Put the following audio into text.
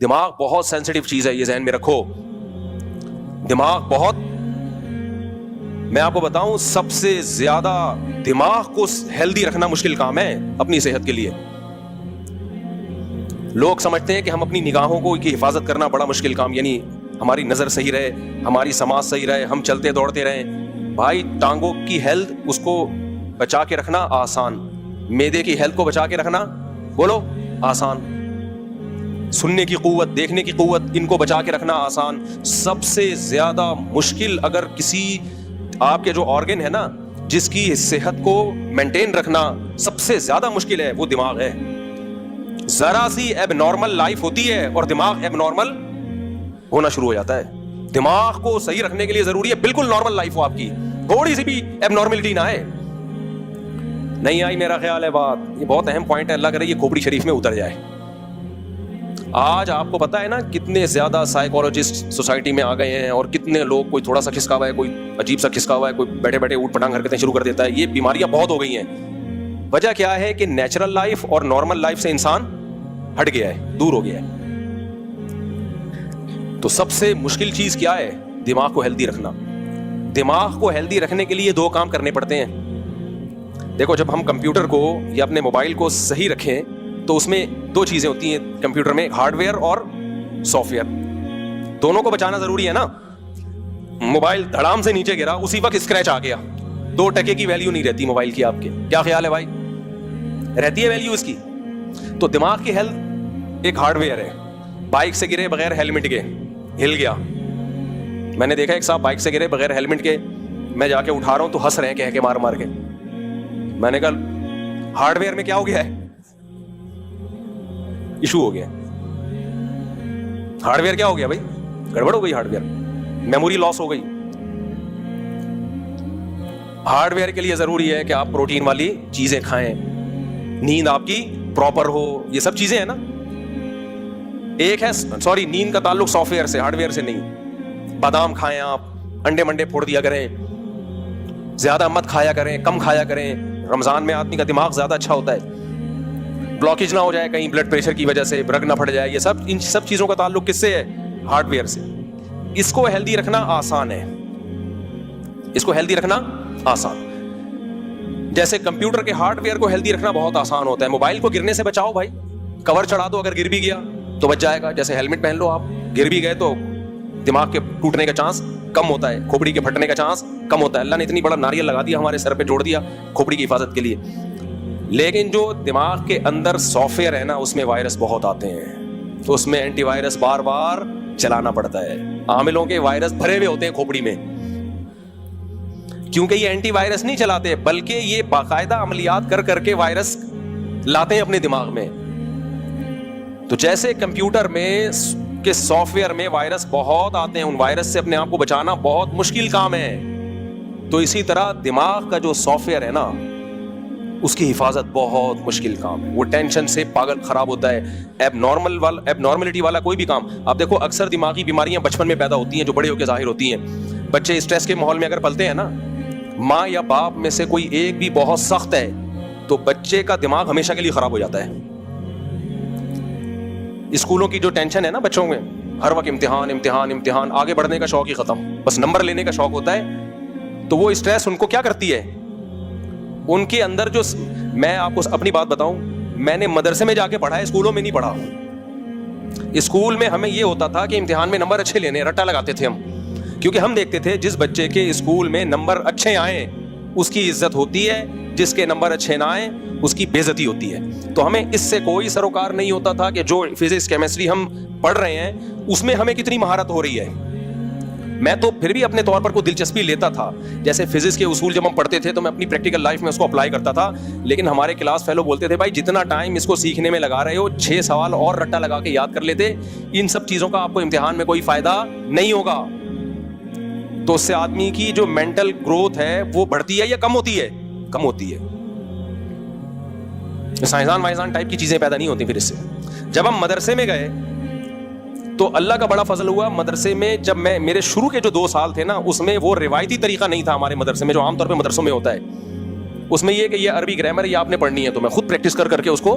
دماغ بہت سینسٹیو چیز ہے, یہ ذہن میں رکھو. دماغ بہت, میں آپ کو بتاؤں, سب سے زیادہ دماغ کو ہیلدی رکھنا مشکل کام ہے اپنی صحت کے لیے. لوگ سمجھتے ہیں کہ ہم اپنی نگاہوں کو کی حفاظت کرنا بڑا مشکل کام, یعنی ہماری نظر صحیح رہے, ہماری سماعت صحیح رہے, ہم چلتے دوڑتے رہیں. بھائی ٹانگوں کی ہیلتھ اس کو بچا کے رکھنا آسان, معدے کی ہیلتھ کو بچا کے رکھنا بولو آسان, سننے کی قوت, دیکھنے کی قوت, ان کو بچا کے رکھنا آسان. سب سے زیادہ مشکل اگر کسی آپ کے جو آرگن ہے نا جس کی صحت کو مینٹین رکھنا سب سے زیادہ مشکل ہے, وہ دماغ ہے. ذرا سی ایب نارمل لائف ہوتی ہے اور دماغ ایب نارمل ہونا شروع ہو جاتا ہے. دماغ کو صحیح رکھنے کے لیے ضروری ہے بالکل نارمل لائف ہو آپ کی, تھوڑی سی بھی ایب نارملٹی نہ ہے. نہیں آئی میرا خیال ہے بات, یہ بہت اہم پوائنٹ ہے, اللہ کرے یہ کھوپڑی شریف میں اتر جائے. آج آپ کو پتا ہے نا کتنے زیادہ سائیکولوجسٹ سوسائٹی میں آ گئے ہیں, اور کتنے لوگ, کوئی تھوڑا سا کھسکا ہوا ہے, کوئی عجیب سا کھسکا ہوا ہے, کوئی بیٹھے بیٹھے اوٹ پٹانگ حرکتیں شروع کر دیتا ہے. یہ بیماریاں بہت ہو گئی ہیں. وجہ کیا ہے کہ نیچرل لائف اور نارمل لائف سے انسان ہٹ گیا ہے, دور ہو گیا ہے. تو سب سے مشکل چیز کیا ہے؟ دماغ کو ہیلدی رکھنا. دماغ کو ہیلدی رکھنے کے لیے دو کام کرنے پڑتے ہیں. دیکھو جب ہم کمپیوٹر کو یا اپنے موبائل کو صحیح رکھیں تو اس میں دو چیزیں ہوتی ہیں کمپیوٹر میں, ہارڈ ویئر اور سافٹ ویئر. دونوں کو بچانا ضروری ہے نا. موبائل دھڑام سے نیچے گرا, اسی وقت اسکریچ آ گیا, 2 ٹکے کی ویلیو نہیں رہتی موبائل کی. آپ کے کیا خیال ہے بھائی؟ رہتی ہے ویلیو اس کی. تو دماغ کی ہیلتھ ایک ہارڈ ویئر ہے. بائک سے گرے بغیر ہیلمٹ کے, ہل گیا. میں نے دیکھا ایک صاحب بائک سے گرے بغیر ہیلمٹ کے, میں جا کے اٹھا رہا ہوں تو ہنس رہے ہیں کہہ کے مار مار کے. میں نے کہا ہارڈ ویئر میں کیا ہو گیا ہے, ایشو ہو گیا. ہارڈ ویئر کیا ہو گیا بھائی؟ گڑبڑ ہو گئی. ہارڈ ویئر میموری لاس ہو گئی. ہارڈ ویئر کے لیے ضروری ہے کہ آپ پروٹین والی چیزیں کھائیں, نیند آپ کی پراپر ہو, یہ سب چیزیں ہیں نا. ایک ہے سوری نیند کا تعلق سافٹ ویئر سے, ہارڈ ویئر سے نہیں. بادام کھائیں آپ, انڈے منڈے پھوڑ دیا کریں, زیادہ مت کھایا کریں, کم کھایا کریں. رمضان میں آدمی کا دماغ زیادہ اچھا ہوتا ہے, بلاکیج نہ ہو جائے کہیں بلڈ پریشر کی وجہ سے, برگ نہ پھٹ جائے. یہ سب ان سب چیزوں کا تعلق کس سے ہے؟ ہارڈ ویئر سے. اس کو ہیلدی رکھنا آسان ہے, اس کو ہیلدی رکھنا آسان. جیسے کمپیوٹر کے ہارڈ ویئر کو ہیلدی رکھنا بہت آسان ہوتا ہے. موبائل کو گرنے سے بچاؤ بھائی, کور چڑھا دو, اگر گر بھی گیا تو بچ جائے گا. جیسے ہیلمٹ پہن لو, آپ گر بھی گئے تو دماغ کے ٹوٹنے کا چانس کم ہوتا ہے, کھوپڑی کے پھٹنے کا چانس کم ہوتا ہے. اللہ نے اتنی بڑا ناریل لگا دیا ہمارے سر پہ, جوڑ دیا کھوپڑی کی حفاظت کے لیے. لیکن جو دماغ کے اندر سافٹ ویئر ہے نا, اس میں وائرس بہت آتے ہیں, تو اس میں اینٹی وائرس بار بار چلانا پڑتا ہے. عاملوں کے وائرس بھرے ہوئے ہوتے ہیں کھوپڑی میں, کیونکہ یہ اینٹی وائرس نہیں چلاتے بلکہ یہ باقاعدہ عملیات کر کر کے وائرس لاتے ہیں اپنے دماغ میں. تو جیسے کمپیوٹر میں کے سافٹ ویئر میں وائرس بہت آتے ہیں, ان وائرس سے اپنے آپ کو بچانا بہت مشکل کام ہے. تو اسی طرح دماغ کا جو سافٹ ویئر ہے نا, اس کی حفاظت بہت مشکل کام ہے. وہ ٹینشن سے پاگل خراب ہوتا ہے. ایب نارملٹی والا کوئی بھی کام آپ دیکھو, اکثر دماغی بیماریاں بچپن میں پیدا ہوتی ہیں جو بڑے ہو کے ظاہر ہوتی ہیں. بچے اسٹریس کے ماحول میں اگر پلتے ہیں نا, ماں یا باپ میں سے کوئی ایک بھی بہت سخت ہے تو بچے کا دماغ ہمیشہ کے لیے خراب ہو جاتا ہے. اسکولوں کی جو ٹینشن ہے نا بچوں میں, ہر وقت امتحان امتحان امتحان, آگے بڑھنے کا شوق ہی ختم, بس نمبر لینے کا شوق ہوتا ہے. تو وہ اسٹریس ان کو کیا کرتی ہے, ان کے اندر جو, میں آپ کو اپنی بات بتاؤں, میں نے مدرسے میں جا کے پڑھا ہے, اسکولوں میں نہیں پڑھا. اسکول میں ہمیں یہ ہوتا تھا کہ امتحان میں نمبر اچھے لینے, رٹا لگاتے تھے ہم, کیونکہ ہم دیکھتے تھے جس بچے کے اسکول میں نمبر اچھے آئیں اس کی عزت ہوتی ہے, جس کے نمبر اچھے نہ آئیں اس کی بے عزتی ہوتی ہے. تو ہمیں اس سے کوئی سروکار نہیں ہوتا تھا کہ جو فزکس کیمسٹری ہم پڑھ رہے ہیں اس میں ہمیں کتنی مہارت ہو رہی ہے. میں تو پھر بھی اپنے طور پر کوئی دلچسپی لیتا تھا. جیسے فزکس کے اصول جب ہم پڑھتے تھے تو میں اپنی پریکٹیکل لائف میں اس کو اپلائی کرتا تھا. لیکن ہمارے کلاس فیلو بولتے تھے, بھائی جتنا ٹائم اس کو سیکھنے میں لگا رہے ہو, 6 سوال اور رٹا لگا کے یاد کر لیتے, ان سب چیزوں کا آپ کو امتحان میں کوئی فائدہ نہیں ہوگا. تو اس سے آدمی کی جو مینٹل گروتھ ہے وہ بڑھتی ہے یا کم ہوتی ہے؟ کم ہوتی ہے. سائنسدان ٹائپ کی چیزیں پیدا نہیں ہوتی. پھر اس سے جب ہم مدرسے میں گئے تو اللہ کا بڑا فضل ہوا. مدرسے میں جب میرے شروع کے جو 2 سال تھے نا, اس میں وہ روایتی طریقہ نہیں تھا ہمارے مدرسے میں جو عام طور پہ مدرسوں میں ہوتا ہے. اس میں یہ کہ یہ عربی گرامر یہ آپ نے پڑھنی ہے, تو میں خود پریکٹس کر کے اس کو